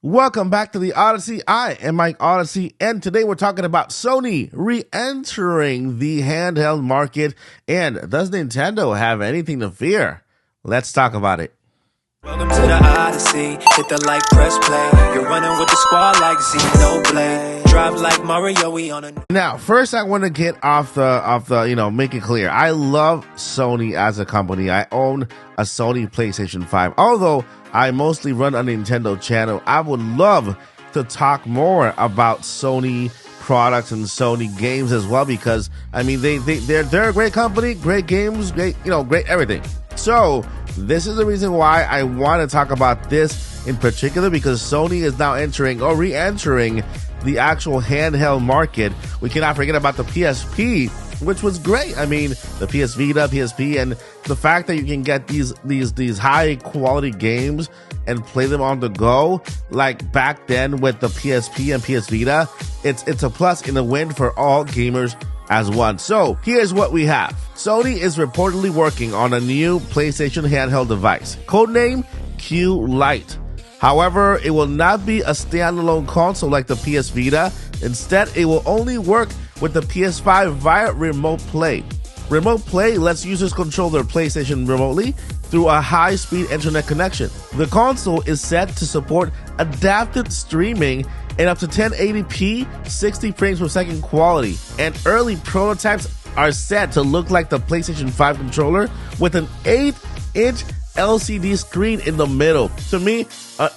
Welcome back to the Odyssey. I am Mike Odyssey, and today we're talking about Sony re-entering the handheld market. And does Nintendo have anything to fear? Let's talk about it. Welcome to the Odyssey. Hit the like, press play. You're running with the squad like Xenoblade. Drive like Mario, we on a... Now, first I want to get off the make it clear. I love Sony as a company. I own a Sony PlayStation 5. Although I mostly run a Nintendo channel, I would love to talk more about Sony products and Sony games as well, because I mean they're a great company, great games, great everything. So this is the reason why I want to talk about this in particular, because Sony is now entering or re-entering the actual handheld market. We cannot forget about the PSP, which was great. I mean, the PS Vita, PSP, and the fact that you can get these high quality games and play them on the go, like back then with the PSP and PS Vita, it's a plus in the win for all gamers as one. So here's what we have. Sony is reportedly working on a new PlayStation handheld device, codename Q Lite. However, it will not be a standalone console like the PS Vita. Instead, it will only work with the PS5 via Remote Play. Remote Play lets users control their PlayStation remotely through a high-speed internet connection. The console is set to support adaptive streaming and up to 1080p, 60 frames per second quality. And early prototypes are set to look like the PlayStation 5 controller with an 8-inch LCD screen in the middle. To me,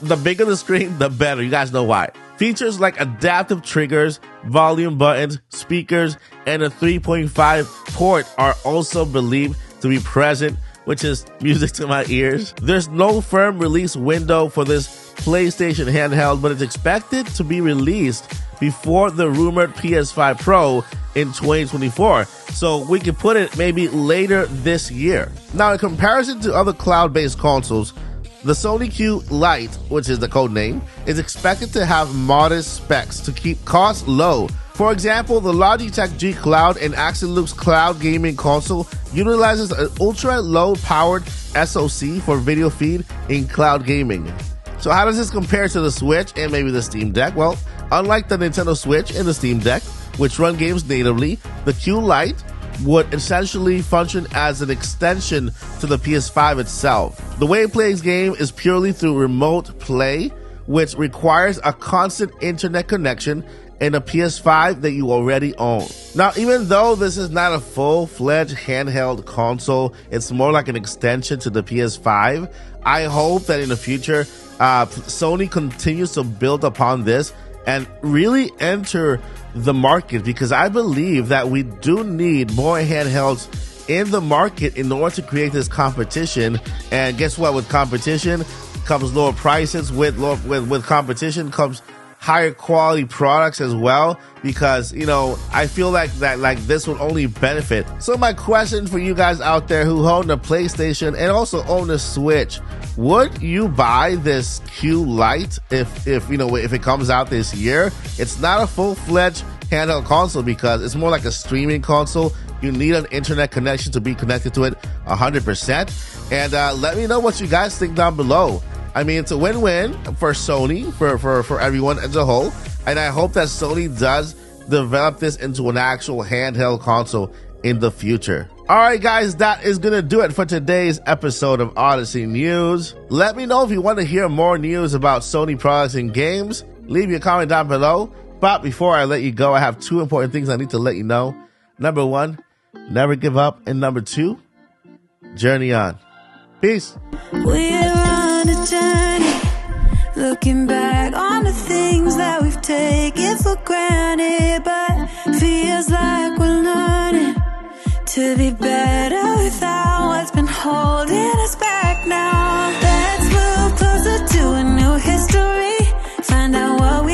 the bigger the screen, the better. You guys know why. Features like adaptive triggers, volume buttons, speakers, and a 3.5 port are also believed to be present, which is music to my ears. There's no firm release window for this PlayStation handheld, but it's expected to be released before the rumored PS5 Pro in 2024. So we can put it maybe later this year. Now, in comparison to other cloud-based consoles, the Sony Q Lite, which is the code name, is expected to have modest specs to keep costs low. For example, the Logitech G Cloud and Axeloop's cloud gaming console utilizes an ultra-low powered SoC for video feed in cloud gaming. So how does this compare to the Switch and maybe the Steam Deck? Well, unlike the Nintendo Switch and the Steam Deck, which run games natively, the Q Lite would essentially function as an extension to the PS5 itself. The way it plays game is purely through Remote Play, which requires a constant internet connection and a PS5 that you already own. Now, even though this is not a full-fledged handheld console, it's more like an extension to the PS5, I hope that in the future, Sony continues to build upon this and really enter the market, because I believe that we do need more handhelds in the market in order to create this competition. And guess what? With competition comes lower prices. With competition comes higher quality products as well, because I feel like this would only benefit. So my question for you guys out there who own a PlayStation and also own a Switch, would you buy this Q Lite if it comes out this year? It's not a full-fledged handheld console because it's more like a streaming console. You need an internet connection to be connected to it 100%. And let me know what you guys think down below. I mean, it's a win-win for Sony, for everyone as a whole. And I hope that Sony does develop this into an actual handheld console in the future. All right, guys, that is going to do it for today's episode of Odyssey News. Let me know if you want to hear more news about Sony products and games. Leave your comment down below. But before I let you go, I have two important things I need to let you know. Number one, never give up. And number two, journey on. Peace. We're on a journey, looking back on the things that we've taken for granted, but feels like we're learning to be better.